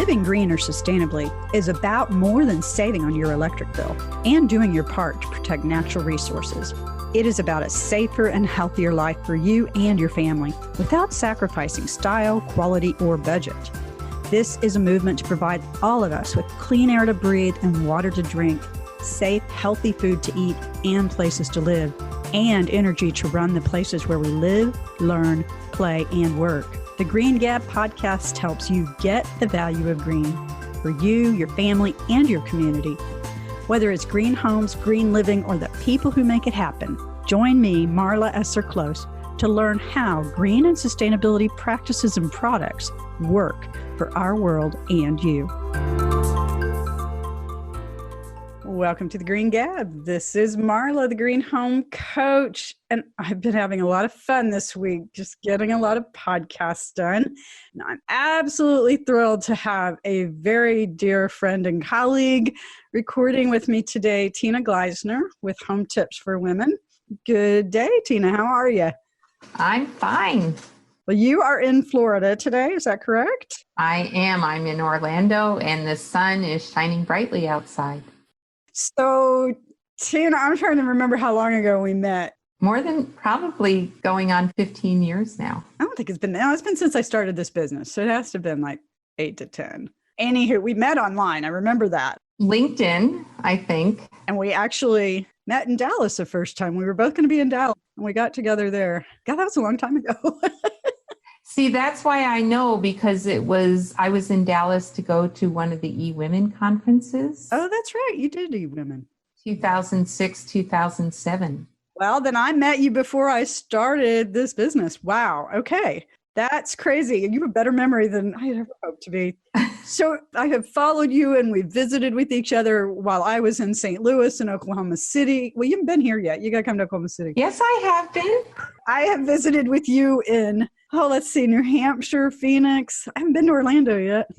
living green or sustainably is about more than saving on your electric bill and doing your part to protect natural resources. It is about a safer and healthier life for you and your family without sacrificing style, quality, or budget. This is a movement to provide all of us with clean air to breathe and water to drink, safe, healthy food to eat, and places to live, and energy to run the places where we live, learn, play, and work. The Green Gab podcast helps you get the value of green for you, your family, and your community. Whether it's green homes, green living, or the people who make it happen, join me, Marla Esser-Close, to learn how green and sustainability practices and products work for our world and you. Welcome to the Green Gab. This is Marla, the Green Home Coach, and I've been having a lot of fun this week, just getting a lot of podcasts done. And I'm absolutely thrilled to have a very dear friend and colleague recording with me today, Tina Gleisner with Home Tips for Women. Good day, Tina. How are you? I'm fine. Well, you are in Florida today. Is that correct? I am. I'm in Orlando, and the sun is shining brightly outside. So, Tina, I'm trying to remember how long ago we met. More than probably going on 15 years now. I don't think it's been since I started this business. So it has to have been like 8 to 10. Anywho, we met online. I remember that. LinkedIn, I think. And we actually met in Dallas the first time. We were both going to be in Dallas and we got together there. God, that was a long time ago. See, that's why I know, because I was in Dallas to go to one of the E-Women conferences. Oh, that's right. You did E-Women. 2006, 2007. Well, then I met you before I started this business. Wow. Okay. That's crazy. You have a better memory than I had ever hoped to be. So I have followed you and we visited with each other while I was in St. Louis and Oklahoma City. Well, you haven't been here yet. You got to come to Oklahoma City. Yes, I have been. I have visited with you in, New Hampshire, Phoenix. I haven't been to Orlando yet.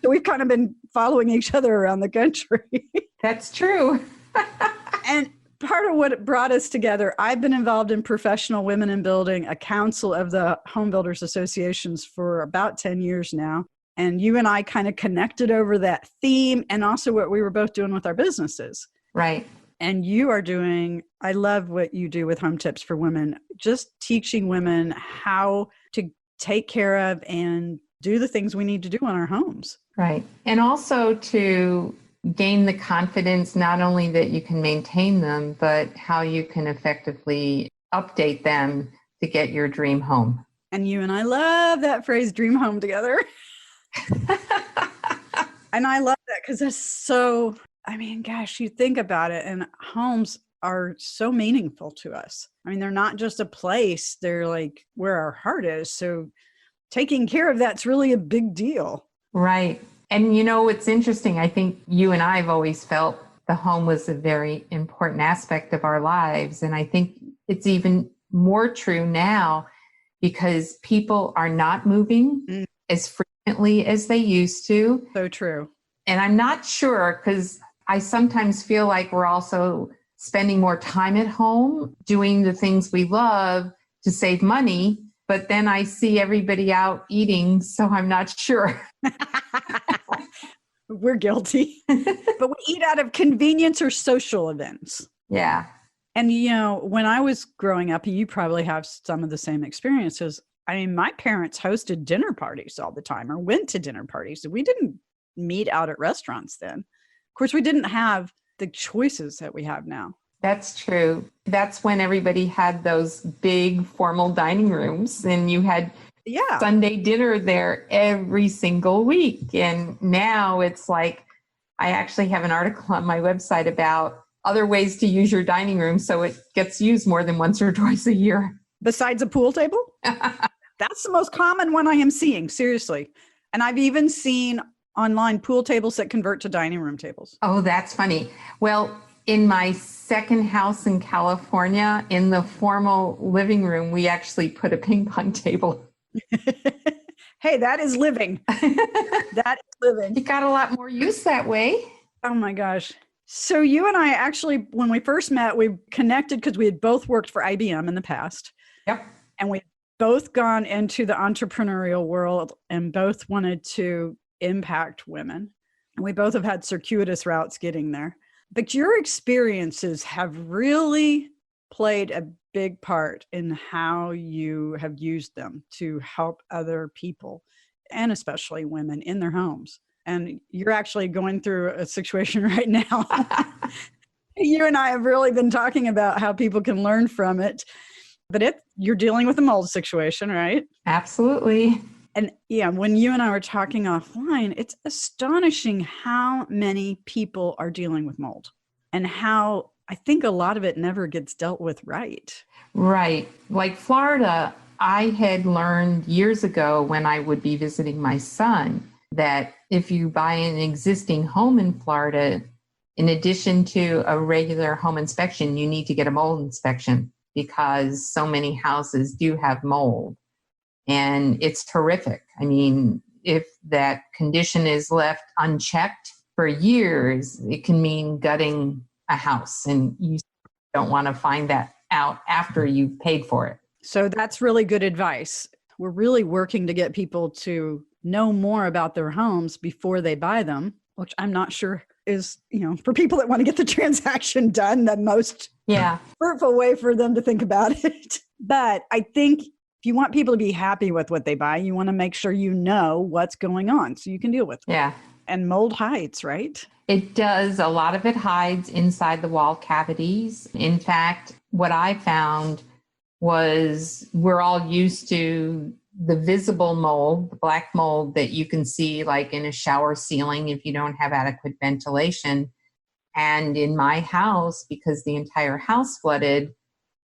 So we've kind of been following each other around the country. That's true. And part of what brought us together, I've been involved in Professional Women in Building, a council of the Home Builders Associations for about 10 years now. And you and I kind of connected over that theme and also what we were both doing with our businesses. Right. And you are doing, I love what you do with Home Tips for Women, just teaching women how to take care of and do the things we need to do in our homes. Right. And also to gain the confidence, not only that you can maintain them, but how you can effectively update them to get your dream home. And you and I love that phrase, dream home together. And I love that because that's so, gosh, you think about it, and homes are so meaningful to us. They're not just a place, they're like where our heart is. So taking care of that's really a big deal. Right. And it's interesting. I think you and I have always felt the home was a very important aspect of our lives. And I think it's even more true now because people are not moving as frequently as they used to. So true. And I'm not sure, because I sometimes feel like we're also spending more time at home doing the things we love to save money. But then I see everybody out eating, so I'm not sure. We're guilty. But we eat out of convenience or social events. Yeah. And, when I was growing up, you probably have some of the same experiences. My parents hosted dinner parties all the time or went to dinner parties. We didn't meet out at restaurants then. Of course, we didn't have the choices that we have now. That's true. That's when everybody had those big formal dining rooms and you had Sunday dinner there every single week. And now it's like, I actually have an article on my website about other ways to use your dining room so it gets used more than once or twice a year. Besides a pool table? That's the most common one I am seeing, seriously. And I've even seen online pool tables that convert to dining room tables. Oh, that's funny. Well, in my second house in California, in the formal living room, we actually put a ping pong table. Hey, that is living. That is living. It got a lot more use that way. Oh my gosh. So you and I actually, when we first met, we connected because we had both worked for IBM in the past. Yep. And we both gone into the entrepreneurial world and both wanted to impact women. And we both have had circuitous routes getting there. But your experiences have really played a big part in how you have used them to help other people, and especially women, in their homes. And you're actually going through a situation right now. You and I have really been talking about how people can learn from it. But you're dealing with a mold situation, right? Absolutely. And yeah, when you and I were talking offline, it's astonishing how many people are dealing with mold and how I think a lot of it never gets dealt with right. Right. Like Florida, I had learned years ago when I would be visiting my son that if you buy an existing home in Florida, in addition to a regular home inspection, you need to get a mold inspection because so many houses do have mold. And it's horrific. I mean, if that condition is left unchecked for years, it can mean gutting a house, and you don't want to find that out after you've paid for it. So that's really good advice. We're really working to get people to know more about their homes before they buy them, which I'm not sure is, for people that want to get the transaction done, the most fruitful way for them to think about it. But I think if you want people to be happy with what they buy, you want to make sure you know what's going on so you can deal with it. Yeah. And mold hides, right? It does. A lot of it hides inside the wall cavities. In fact, what I found was we're all used to the visible mold, the black mold that you can see like in a shower ceiling if you don't have adequate ventilation. And in my house, because the entire house flooded,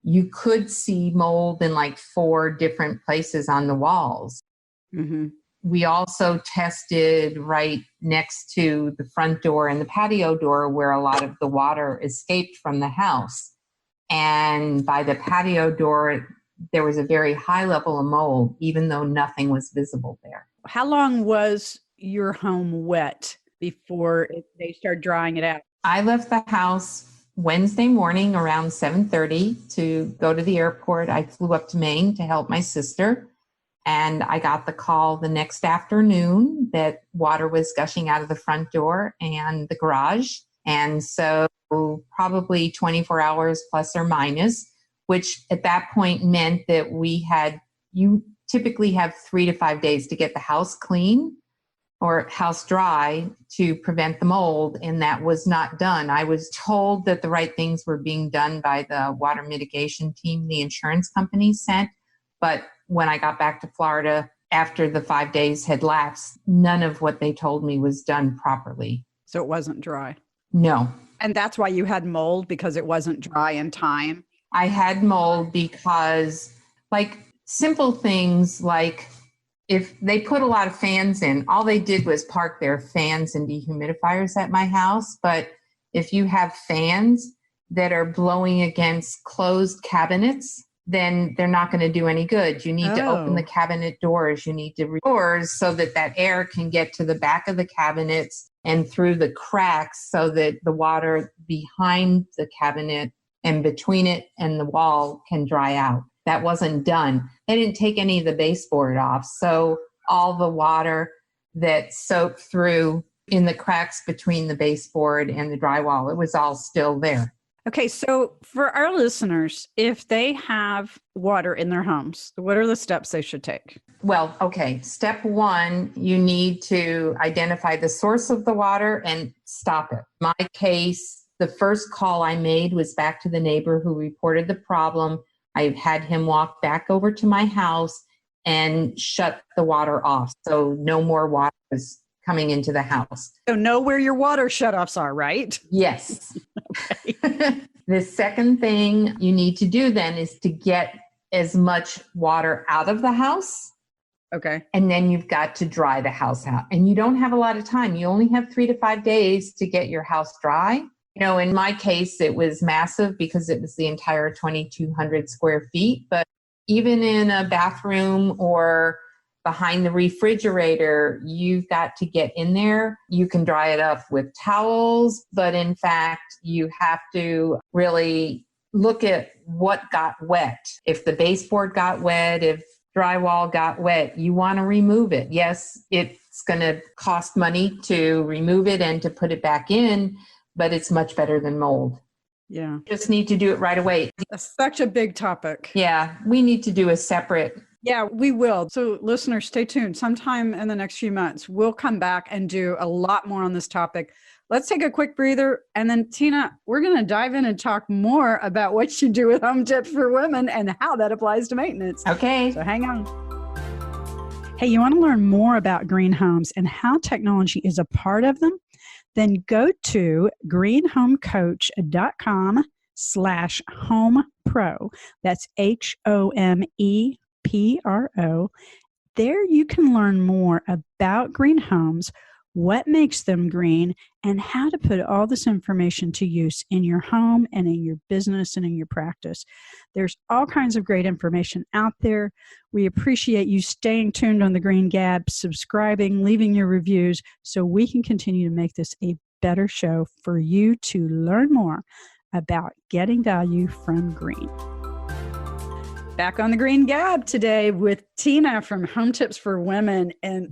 you could see mold in like 4 different places on the walls. Mm-hmm. We also tested right next to the front door and the patio door where a lot of the water escaped from the house. And by the patio door, there was a very high level of mold, even though nothing was visible there. How long was your home wet before they started drying it out? I left the house Wednesday morning around 7:30 to go to the airport. I flew up to Maine to help my sister. And I got the call the next afternoon that water was gushing out of the front door and the garage. And so probably 24 hours plus or minus, which at that point meant that you typically have 3 to 5 days to get the house clean or house dry to prevent the mold. And that was not done. I was told that the right things were being done by the water mitigation team the insurance company sent. But when I got back to Florida, after the 5 days had lapsed, none of what they told me was done properly. So it wasn't dry? No. And that's why you had mold, because it wasn't dry in time? I had mold because simple things like if they put a lot of fans in, all they did was park their fans and dehumidifiers at my house. But if you have fans that are blowing against closed cabinets, then they're not going to do any good. You need to open the cabinet doors. You need to doors so that air can get to the back of the cabinets and through the cracks so that the water behind the cabinet and between it and the wall can dry out. That wasn't done. They didn't take any of the baseboard off. So all the water that soaked through in the cracks between the baseboard and the drywall, it was all still there. Okay, so for our listeners, if they have water in their homes, what are the steps they should take? Well, okay. Step 1, you need to identify the source of the water and stop it. In my case, the first call I made was back to the neighbor who reported the problem. I had him walk back over to my house and shut the water off. So no more water was coming into the house. So know where your water shutoffs are, right? Yes. The second thing you need to do then is to get as much water out of the house. Okay. And then you've got to dry the house out. And you don't have a lot of time. You only have 3 to 5 days to get your house dry. In my case, it was massive because it was the entire 2,200 square feet. But even in a bathroom or behind the refrigerator, you've got to get in there. You can dry it up with towels, but in fact, you have to really look at what got wet. If the baseboard got wet, if drywall got wet, you want to remove it. Yes, it's going to cost money to remove it and to put it back in, but it's much better than mold. Yeah. Just need to do it right away. That's such a big topic. Yeah, we need to do a separate. Yeah, we will. So listeners, stay tuned. Sometime in the next few months, we'll come back and do a lot more on this topic. Let's take a quick breather. And then Tina, we're going to dive in and talk more about what you do with home tips for women and how that applies to maintenance. Okay. So hang on. Hey, you want to learn more about green homes and how technology is a part of them? Then go to greenhomcoach.com/homepro. That's HOMEPRO. There you can learn more about green homes, what makes them green, and how to put all this information to use in your home and in your business and in your practice. There's all kinds of great information out there. We appreciate you staying tuned on the Green Gab, subscribing, leaving your reviews so we can continue to make this a better show for you to learn more about getting value from green. Back on the Green Gab today with Tina from Home Tips for Women. And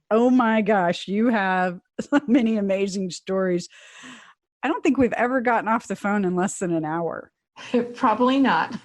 oh my gosh, you have so many amazing stories. I don't think we've ever gotten off the phone in less than an hour. Probably not.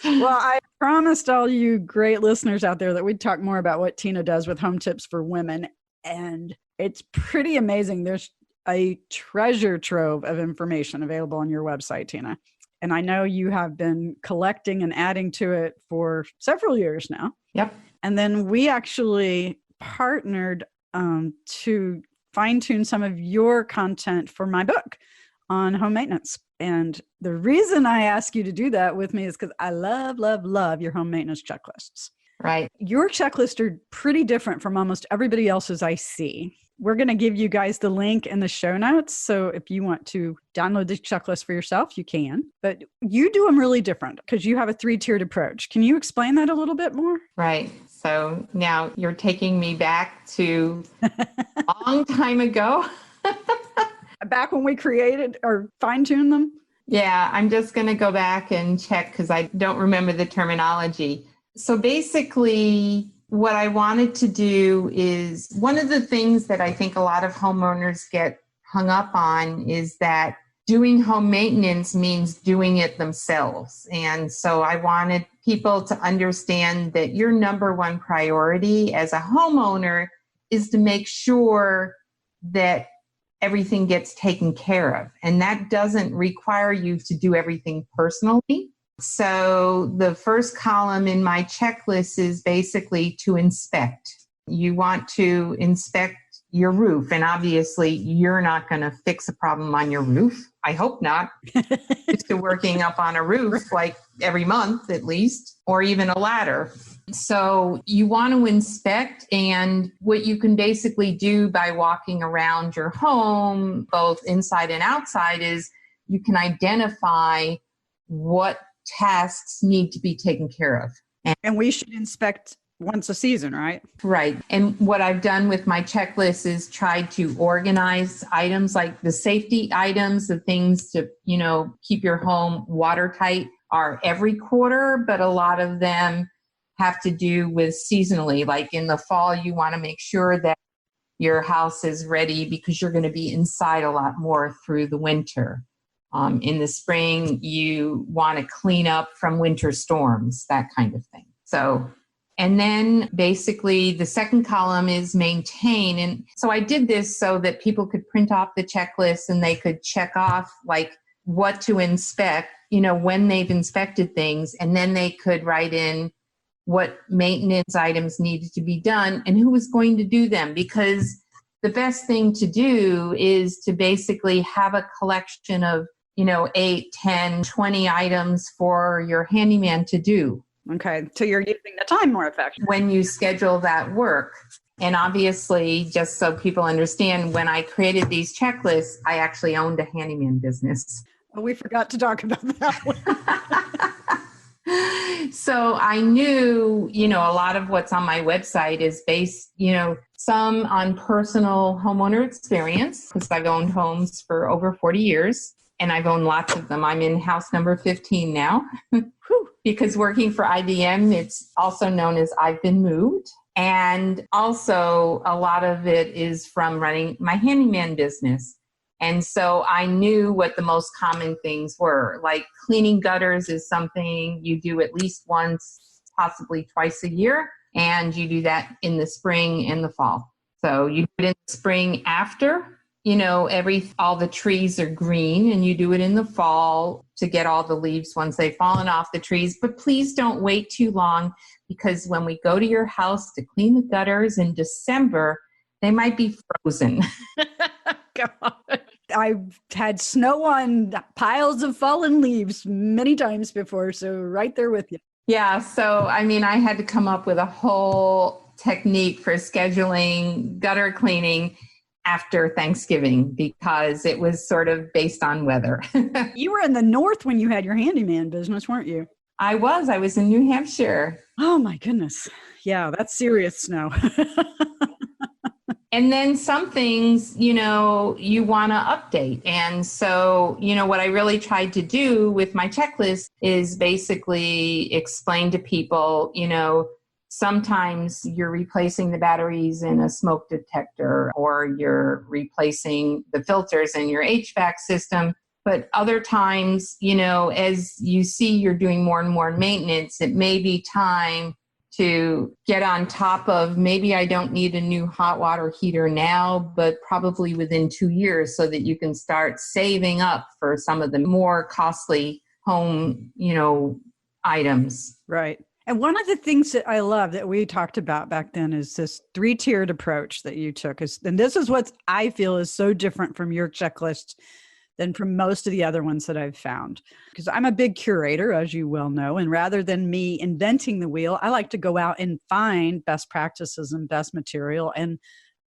Well, I promised all you great listeners out there that we'd talk more about what Tina does with Home Tips for Women. And it's pretty amazing. There's a treasure trove of information available on your website, Tina. And I know you have been collecting and adding to it for several years now. Yep. And then we actually partnered to fine-tune some of your content for my book on home maintenance. And the reason I ask you to do that with me is because I love, love, love your home maintenance checklists. Right. Your checklists are pretty different from almost everybody else's I see. We're going to give you guys the link in the show notes. So if you want to download the checklist for yourself, you can. But you do them really different because you have a 3-tiered approach. Can you explain that a little bit more? Right. So now you're taking me back to a long time ago. Back when we created or fine-tuned them? Yeah, I'm just going to go back and check because I don't remember the terminology. So basically, what I wanted to do is one of the things that I think a lot of homeowners get hung up on is that doing home maintenance means doing it themselves. And so I wanted people to understand that your number one priority as a homeowner is to make sure that everything gets taken care of. And that doesn't require you to do everything personally. So the first column in my checklist is basically to inspect. You want to inspect your roof. And obviously, you're not going to fix a problem on your roof. I hope not. Used to working up on a roof like every month at least, or even a ladder. So you want to inspect, and what you can basically do by walking around your home, both inside and outside, is you can identify what tasks need to be taken care of. And we should inspect once a season, right? Right. And what I've done with my checklist is tried to organize items like the safety items, the things to, keep your home watertight are every quarter, but a lot of them have to do with seasonally. Like in the fall, you want to make sure that your house is ready because you're going to be inside a lot more through the winter. In the spring, you want to clean up from winter storms, that kind of thing. So, and then basically the second column is maintain. And so I did this so that people could print off the checklist and they could check off like what to inspect, when they've inspected things, and then they could write in what maintenance items needed to be done and who was going to do them. Because the best thing to do is to basically have a collection of 8, 10, 20 items for your handyman to do. Okay. So you're using the time more effectively when you schedule that work. And obviously, just so people understand, when I created these checklists, I actually owned a handyman business. Oh, we forgot to talk about that one. So I knew, a lot of what's on my website is based, some on personal homeowner experience, because I've owned homes for over 40 years. and I've owned lots of them. I'm in house number 15 now because working for IBM, it's also known as I've been moved. And also a lot of it is from running my handyman business. And so I knew what the most common things were. Like cleaning gutters is something you do at least once, possibly twice a year. And you do that in the spring and the fall. So you do it in the spring after, all the trees are green, and you do it in the fall to get all the leaves once they've fallen off the trees. But please don't wait too long, because when we go to your house to clean the gutters in December, they might be frozen. God. I've had snow on piles of fallen leaves many times before, so right there with you. Yeah, so I had to come up with a whole technique for scheduling gutter cleaning after Thanksgiving, because it was sort of based on weather. You were in the north when you had your handyman business, weren't you? I was in New Hampshire. Oh my goodness. Yeah, that's serious snow. And then some things, you want to update. And so, what I really tried to do with my checklist is basically explain to people, sometimes you're replacing the batteries in a smoke detector, or you're replacing the filters in your HVAC system. But other times, as you see you're doing more and more maintenance, it may be time to get on top of, maybe I don't need a new hot water heater now, but probably within 2 years, so that you can start saving up for some of the more costly home, items. Right. And one of the things that I love that we talked about back then is this 3-tiered approach that you took. And this is what I feel is so different from your checklist than from most of the other ones that I've found. Because I'm a big curator, as you well know, and rather than me inventing the wheel, I like to go out and find best practices and best material and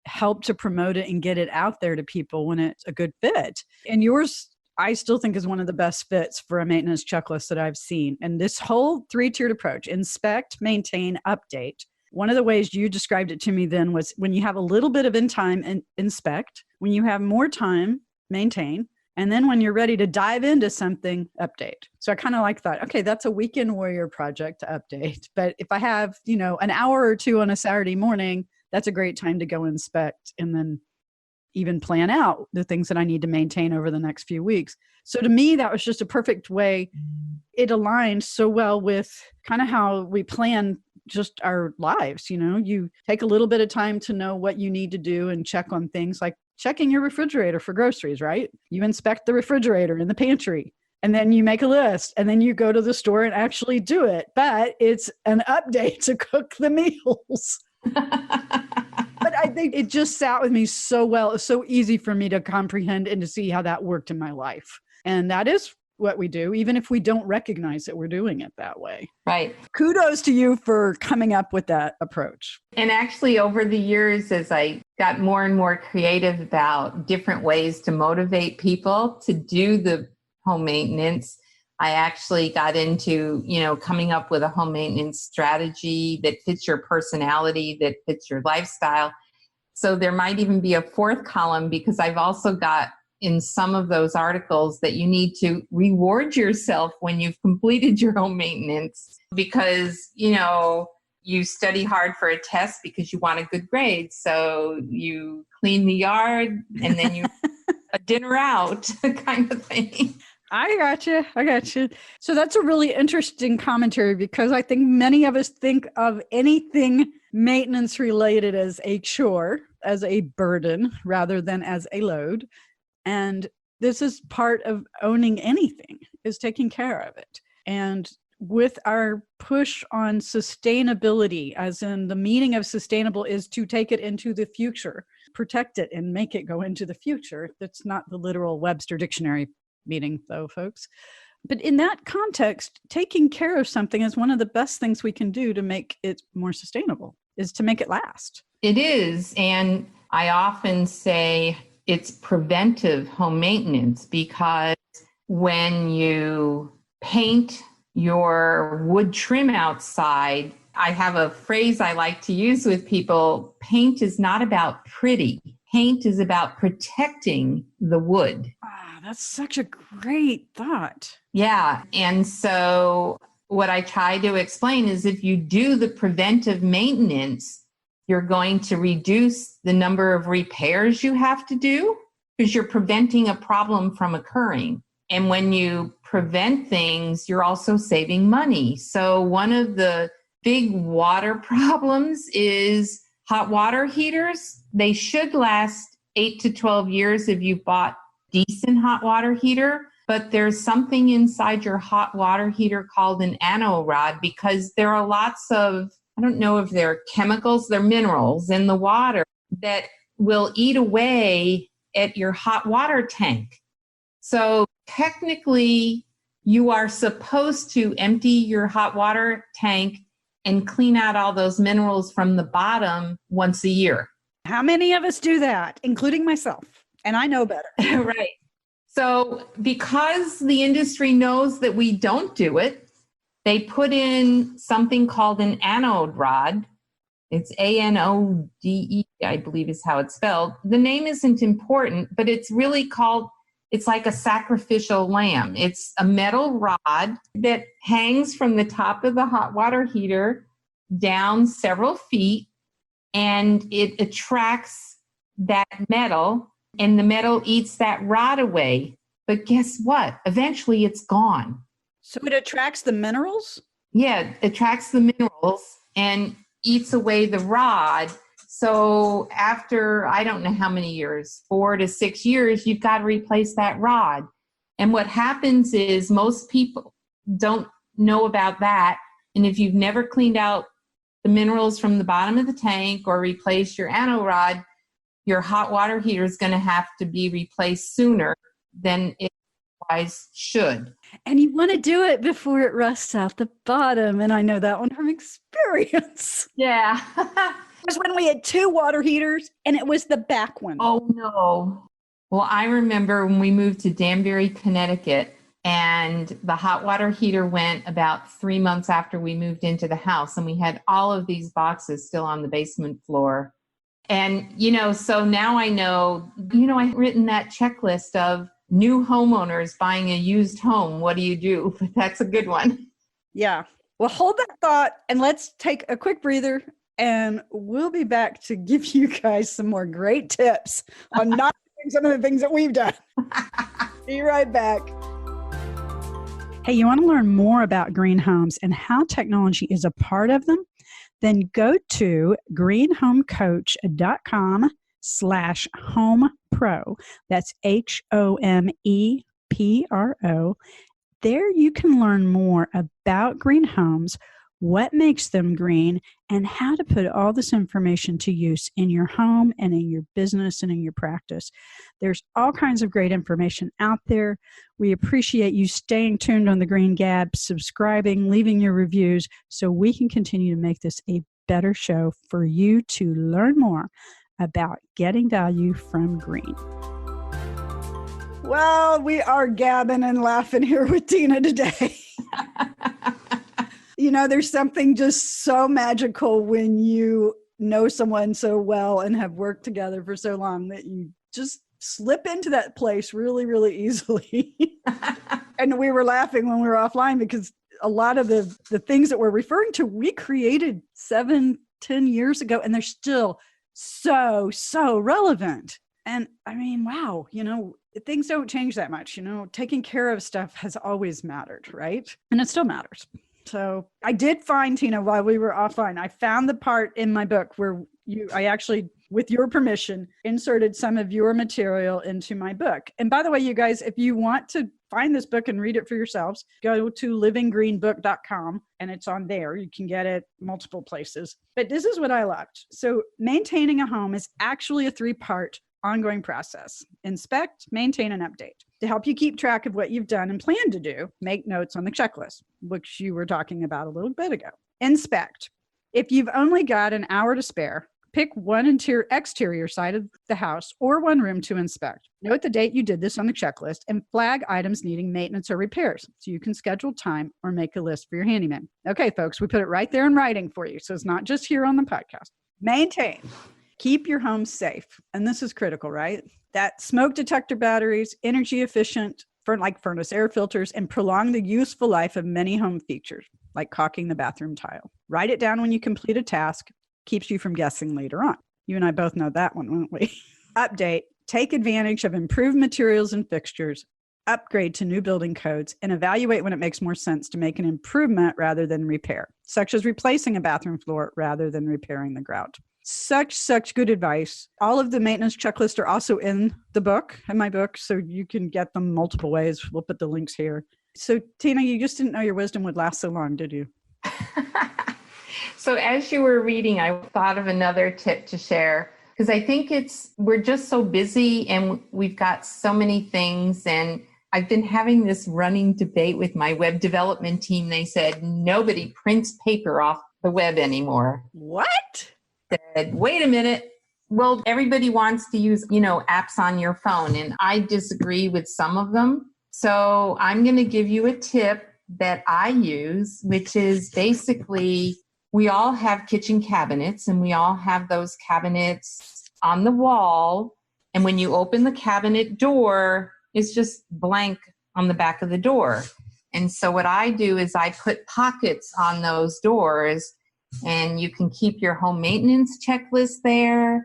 help to promote it and get it out there to people when it's a good fit. And yours, I still think, is one of the best fits for a maintenance checklist that I've seen. And this whole 3-tiered approach, inspect, maintain, update. One of the ways you described it to me then was when you have a little bit of in time, and inspect, when you have more time, maintain, and then when you're ready to dive into something, update. So I kind of thought, okay, that's a weekend warrior project to update. But if I have, an hour or two on a Saturday morning, that's a great time to go inspect and then even plan out the things that I need to maintain over the next few weeks. So to me, that was just a perfect way. It aligned so well with kind of how we plan just our lives. You take a little bit of time to know what you need to do and check on things like checking your refrigerator for groceries, right? You inspect the refrigerator in the pantry, and then you make a list, and then you go to the store and actually do it. But it's an update to cook the meals. But I think it just sat with me so well. It's so easy for me to comprehend and to see how that worked in my life. And that is what we do, even if we don't recognize that we're doing it that way. Right. Kudos to you for coming up with that approach. And actually, over the years, as I got more and more creative about different ways to motivate people to do the home maintenance, I actually got into, coming up with a home maintenance strategy that fits your personality, that fits your lifestyle. So there might even be a 4th column, because I've also got in some of those articles that you need to reward yourself when you've completed your home maintenance, because, you study hard for a test because you want a good grade. So you clean the yard and then you a dinner out kind of thing. I got you. So that's a really interesting commentary, because I think many of us think of anything maintenance related as a chore, as a burden, rather than as a load. And this is part of owning anything, is taking care of it. And with our push on sustainability, as in the meaning of sustainable is to take it into the future, protect it and make it go into the future. That's not the literal Webster Dictionary meaning, though, folks. But in that context, taking care of something is one of the best things we can do to make it more sustainable, is to make it last. It is. And I often say it's preventive home maintenance, because when you paint your wood trim outside, I have a phrase I like to use with people: paint is not about pretty. Paint is about protecting the wood. that's such a great thought. Yeah. And so what I try to explain is if you do the preventive maintenance, you're going to reduce the number of repairs you have to do because you're preventing a problem from occurring. And when you prevent things, you're also saving money. So one of the big water problems is hot water heaters. They should last 8 to 12 years if you bought decent hot water heater, but there's something inside your hot water heater called an rod because there are lots of, I don't know if they're chemicals, they're minerals in the water that will eat away at your hot water tank. So technically, you are supposed to empty your hot water tank and clean out all those minerals from the bottom once a year. How many of us do that, including myself? And I know better. Right. So because the industry knows that we don't do it, they put in something called an anode rod. It's ANODE, I believe is how it's spelled. The name isn't important, but it's really called, it's like a sacrificial lamb. It's a metal rod that hangs from the top of the hot water heater down several feet, and it attracts that metal, and the metal eats that rod away. But guess what? Eventually it's gone. So it attracts the minerals? Yeah, it attracts the minerals and eats away the rod. So after, I don't know how many years, 4 to 6 years, you've got to replace that rod. And what happens is most people don't know about that. And if you've never cleaned out the minerals from the bottom of the tank or replaced your anode rod, your hot water heater is going to have to be replaced sooner than it otherwise should. And you want to do it before it rusts out the bottom. And I know that one from experience. Yeah. It was when we had 2 water heaters and it was the back one. Oh, no. Well, I remember when we moved to Danbury, Connecticut, and the hot water heater went about 3 months after we moved into the house. And we had all of these boxes still on the basement floor. And, so now I know, I've written that checklist of new homeowners buying a used home. What do you do? But that's a good one. Yeah. Well, hold that thought and let's take a quick breather and we'll be back to give you guys some more great tips on not doing some of the things that we've done. Be right back. Hey, you want to learn more about green homes and how technology is a part of them? Then go to greenhomeccoach.com/homepro. That's HOMEPRO. There you can learn more about green homes, what makes them green, and how to put all this information to use in your home and in your business and in your practice. There's all kinds of great information out there. We appreciate you staying tuned on the Green Gab, subscribing, leaving your reviews so we can continue to make this a better show for you to learn more about getting value from green. Well, we are gabbing and laughing here with Tina today. There's something just so magical when you know someone so well and have worked together for so long that you just slip into that place really, really easily. And we were laughing when we were offline because a lot of the things that we're referring to, we created 7-10 years ago, and they're still so relevant. And I mean, wow, things don't change that much. Taking care of stuff has always mattered, right? And it still matters. So I did find, Tina, while we were offline, I found the part in my book where I actually, with your permission, inserted some of your material into my book. And by the way, you guys, if you want to find this book and read it for yourselves, go to livinggreenbook.com and it's on there. You can get it multiple places. But this is what I loved. So maintaining a home is actually a 3-part ongoing process. Inspect, maintain, and update. To help you keep track of what you've done and plan to do, make notes on the checklist, which you were talking about a little bit ago. Inspect. If you've only got an hour to spare, pick one exterior side of the house or one room to inspect. Note the date you did this on the checklist and flag items needing maintenance or repairs so you can schedule time or make a list for your handyman. Okay, folks, we put it right there in writing for you, so it's not just here on the podcast. Maintain. Keep your home safe. And this is critical, right? That smoke detector batteries, energy efficient for like furnace air filters, and prolong the useful life of many home features, like caulking the bathroom tile. Write it down when you complete a task. Keeps you from guessing later on. You and I both know that one, won't we? Update. Take advantage of improved materials and fixtures. Upgrade to new building codes, and evaluate when it makes more sense to make an improvement rather than repair, such as replacing a bathroom floor rather than repairing the grout. Such good advice. All of the maintenance checklists are also in my book, so you can get them multiple ways. We'll put the links here. So Tina, you just didn't know your wisdom would last so long, did you? So as you were reading, I thought of another tip to share, because I think we're just so busy and we've got so many things. And I've been having this running debate with my web development team. They said, nobody prints paper off the web anymore. What? Said, wait a minute. Well, everybody wants to use, apps on your phone. And I disagree with some of them. So I'm going to give you a tip that I use, which is basically, we all have kitchen cabinets and we all have those cabinets on the wall. And when you open the cabinet door, it's just blank on the back of the door. And so what I do is I put pockets on those doors, and you can keep your home maintenance checklist there,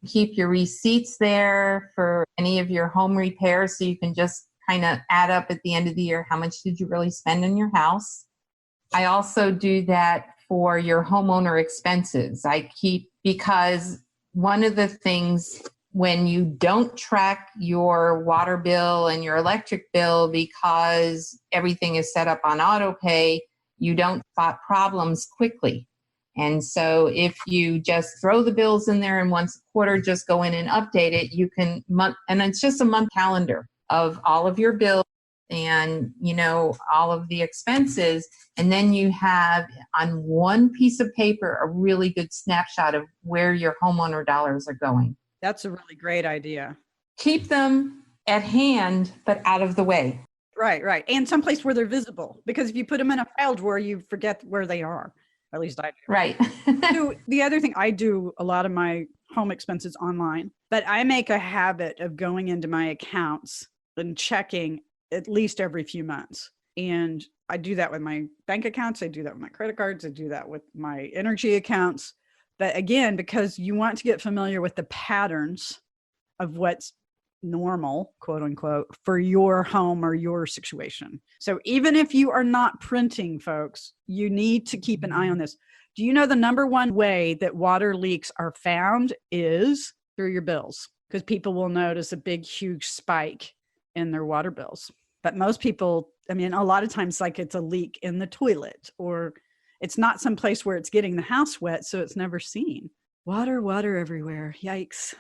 keep your receipts there for any of your home repairs. So you can just kind of add up at the end of the year, how much did you really spend on your house? I also do that for your homeowner expenses. Because one of the things when you don't track your water bill and your electric bill because everything is set up on auto pay, you don't spot problems quickly. And so if you just throw the bills in there and once a quarter just go in and update it, you can and it's just a month calendar of all of your bills and, all of the expenses. And then you have on one piece of paper a really good snapshot of where your homeowner dollars are going. That's a really great idea. Keep them at hand, but out of the way. Right. And someplace where they're visible, because if you put them in a file drawer, you forget where they are. At least I do. Right. So the other thing, I do a lot of my home expenses online, but I make a habit of going into my accounts and checking at least every few months. And I do that with my bank accounts. I do that with my credit cards. I do that with my energy accounts. But again, because you want to get familiar with the patterns of what's normal, quote unquote, for your home or your situation. So even if you are not printing, folks, you need to keep an eye on this. Do you know the number one way that water leaks are found is through your bills? Because people will notice a big, huge spike in their water bills. But most people, a lot of times, like it's a leak in the toilet, or it's not someplace where it's getting the house wet, so it's never seen. Water everywhere. Yikes.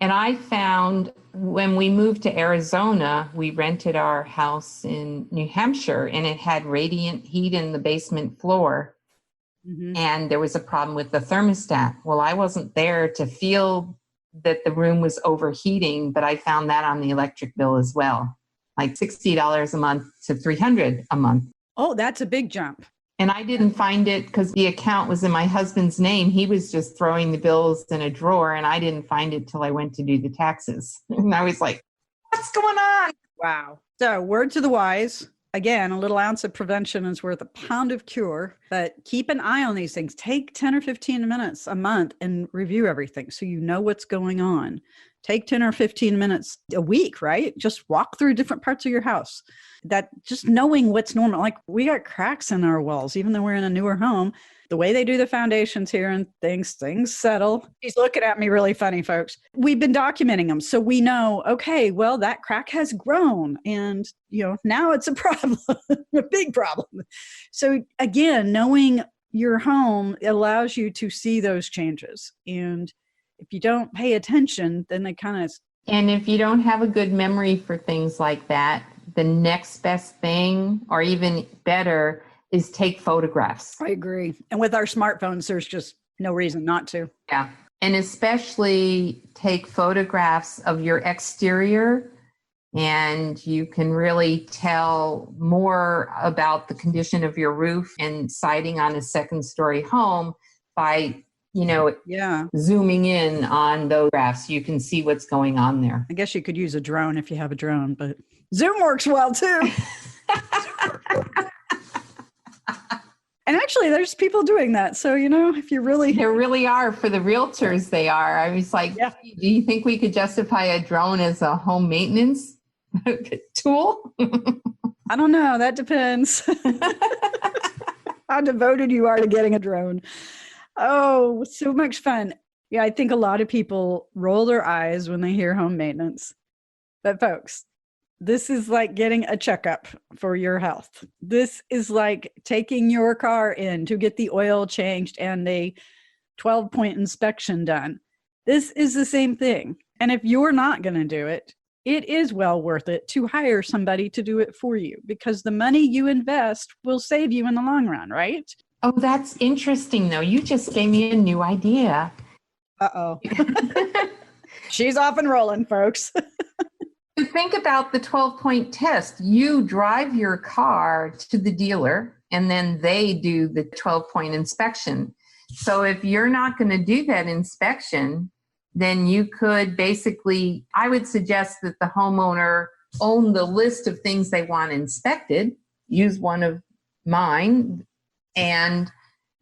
And I found when we moved to Arizona, we rented our house in New Hampshire, and it had radiant heat in the basement floor. Mm-hmm. And there was a problem with the thermostat. Well, I wasn't there to feel that the room was overheating, but I found that on the electric bill as well, like $60 a month to $300 a month. Oh, that's a big jump. And I didn't find it because the account was in my husband's name. He was just throwing the bills in a drawer, and I didn't find it till I went to do the taxes. And I was like, what's going on? Wow. So word to the wise. Again, a little ounce of prevention is worth a pound of cure, but keep an eye on these things. Take 10 or 15 minutes a month and review everything so you know what's going on. Take 10 or 15 minutes a week, right? Just walk through different parts of your house. That just knowing what's normal. Like we got cracks in our walls, even though we're in a newer home. The way they do the foundations here and things settle. He's looking at me really funny, folks. We've been documenting them. So we know, okay, well, that crack has grown and, now it's a problem, a big problem. So again, knowing your home allows you to see those changes. And if you don't pay attention, then they kind of... And if you don't have a good memory for things like that, the next best thing, or even better, is take photographs. I agree. And with our smartphones, there's just no reason not to. Yeah. And especially take photographs of your exterior, and you can really tell more about the condition of your roof and siding on a second-story home by zooming in on those graphs, you can see what's going on there. I guess you could use a drone if you have a drone, but Zoom works well too. And actually, there's people doing that. So, if you really... There really are. For the realtors, they are. I was like, Do you think we could justify a drone as a home maintenance tool? I don't know. That depends. How devoted you are to getting a drone. Oh, so much fun. Yeah, I think a lot of people roll their eyes when they hear home maintenance. But folks, this is like getting a checkup for your health. This is like taking your car in to get the oil changed and a 12-point inspection done. This is the same thing. And if you're not going to do it, it is well worth it to hire somebody to do it for you, because the money you invest will save you in the long run, right? Oh, that's interesting, though. You just gave me a new idea. Uh-oh. She's off and rolling, folks. Think about the 12-point test. You drive your car to the dealer, and then they do the 12-point inspection. So if you're not going to do that inspection, then you could basically, I would suggest that the homeowner own the list of things they want inspected, use one of mine, and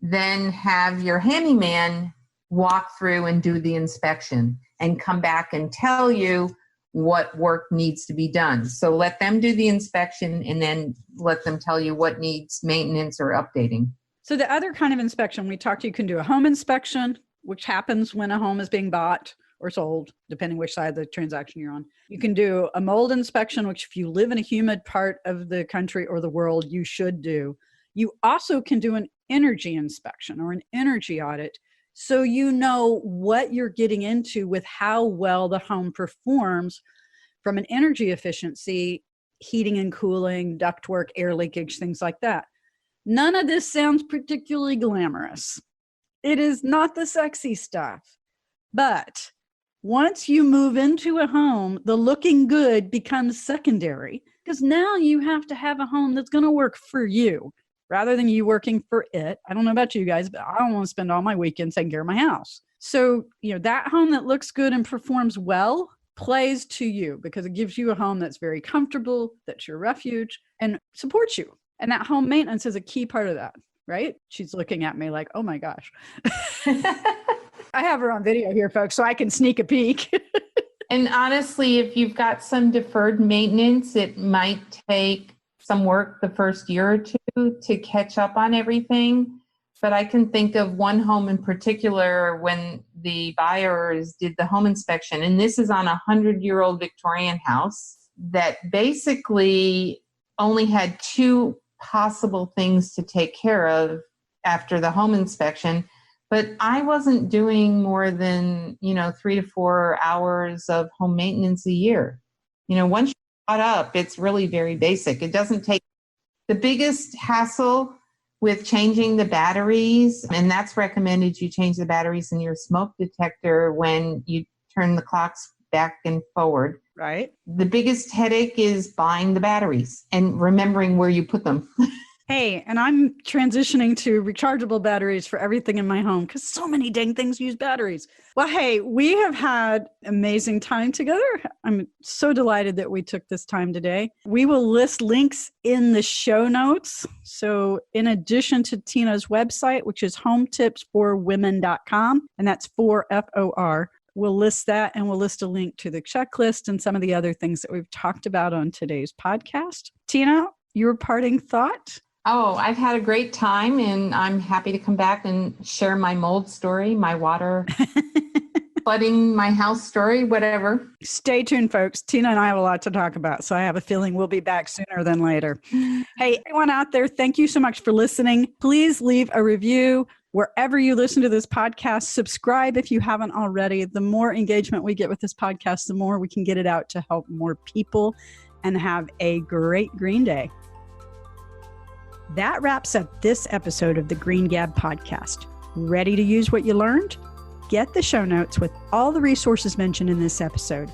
then have your handyman walk through and do the inspection and come back and tell you what work needs to be done. So let them do the inspection and then let them tell you what needs maintenance or updating. So the other kind of inspection we talked to, you can do a home inspection, which happens when a home is being bought or sold, depending which side of the transaction you're on. You can do a mold inspection, which if you live in a humid part of the country or the world, you should do. You also can do an energy inspection or an energy audit, so you know what you're getting into with how well the home performs from an energy efficiency, heating and cooling, ductwork, air leakage, things like that. None of this sounds particularly glamorous. It is not the sexy stuff. But once you move into a home, the looking good becomes secondary, because now you have to have a home that's going to work for you, rather than you working for it. I don't know about you guys, but I don't want to spend all my weekends taking care of my house. So, that home that looks good and performs well plays to you, because it gives you a home that's very comfortable, that's your refuge, and supports you. And that home maintenance is a key part of that, right? She's looking at me like, oh my gosh. I have her on video here, folks, so I can sneak a peek. And honestly, if you've got some deferred maintenance, it might take some work the first year or two to catch up on everything. But I can think of one home in particular when the buyers did the home inspection, and this is on a 100-year-old Victorian house that basically only had two possible things to take care of after the home inspection. But I wasn't doing more than, 3 to 4 hours of home maintenance a year. Once you're caught up, it's really very basic. It doesn't take the biggest hassle with changing the batteries, and that's recommended you change the batteries in your smoke detector when you turn the clocks back and forward. Right. The biggest headache is buying the batteries and remembering where you put them. Hey, and I'm transitioning to rechargeable batteries for everything in my home because so many dang things use batteries. Well, hey, we have had amazing time together. I'm so delighted that we took this time today. We will list links in the show notes. So in addition to Tina's website, which is hometipsforwomen.com, and that's 4FOR, we'll list that, and we'll list a link to the checklist and some of the other things that we've talked about on today's podcast. Tina, your parting thought? Oh, I've had a great time, and I'm happy to come back and share my mold story, my water flooding my house story, whatever. Stay tuned, folks. Tina and I have a lot to talk about, so I have a feeling we'll be back sooner than later. Hey, everyone out there, thank you so much for listening. Please leave a review wherever you listen to this podcast. Subscribe if you haven't already. The more engagement we get with this podcast, the more we can get it out to help more people, and have a great Green Day. That wraps up this episode of the Green Gab podcast. Ready to use what you learned? Get the show notes with all the resources mentioned in this episode.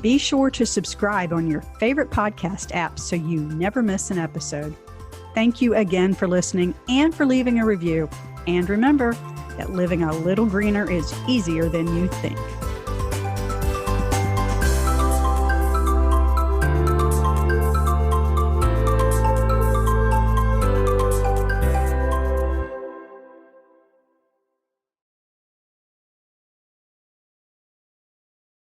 Be sure to subscribe on your favorite podcast app so you never miss an episode. Thank you again for listening and for leaving a review. And remember, that living a little greener is easier than you think.